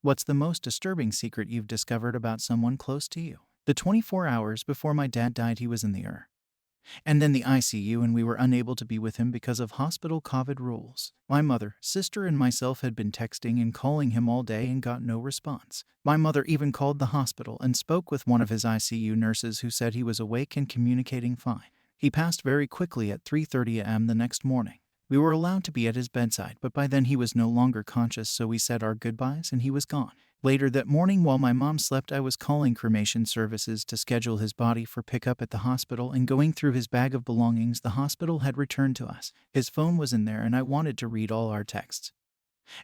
What's the most disturbing secret you've discovered about someone close to you? The 24 hours before my dad died, he was in the and then the ICU, and we were unable to be with him because of hospital COVID rules. My mother, sister, and myself had been texting and calling him all day and got no response. My mother even called the hospital and spoke with one of his ICU nurses who said he was awake and communicating fine. He passed very quickly at 3:30 a.m. the next morning. We were allowed to be at his bedside, but by then he was no longer conscious, so we said our goodbyes and he was gone. Later that morning, while my mom slept, I was calling cremation services to schedule his body for pickup at the hospital, and going through his bag of belongings the hospital had returned to us. His phone was in there, and I wanted to read all our texts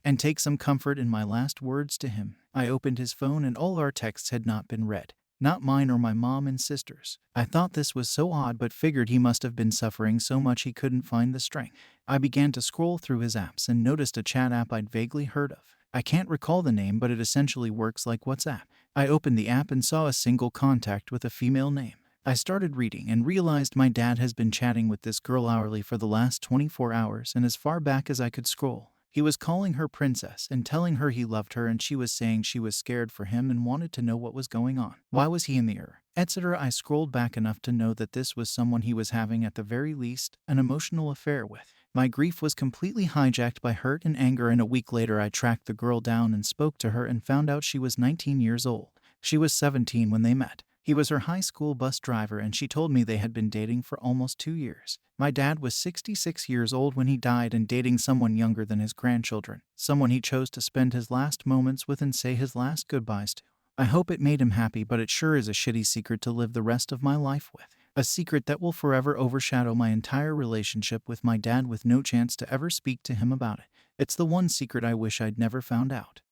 and take some comfort in my last words to him. I opened his phone, and all our texts had not been read. Not mine or my mom and sister's. I thought this was so odd, but figured he must have been suffering so much he couldn't find the strength. I began to scroll through his apps and noticed a chat app I'd vaguely heard of. I can't recall the name, but it essentially works like WhatsApp. I opened the app and saw a single contact with a female name. I started reading and realized my dad has been chatting with this girl hourly for the last 24 hours, and as far back as I could scroll. He was calling her princess and telling her he loved her, and she was saying she was scared for him and wanted to know what was going on. Why was he in the etc. I scrolled back enough to know that this was someone he was having, at the very least, an emotional affair with. My grief was completely hijacked by hurt and anger, and a week later I tracked the girl down and spoke to her and found out she was 19 years old. She was 17 when they met. He was her high school bus driver, and she told me they had been dating for almost 2 years. My dad was 66 years old when he died and dating someone younger than his grandchildren, someone he chose to spend his last moments with and say his last goodbyes to. I hope it made him happy, but it sure is a shitty secret to live the rest of my life with. A secret that will forever overshadow my entire relationship with my dad, with no chance to ever speak to him about it. It's the one secret I wish I'd never found out.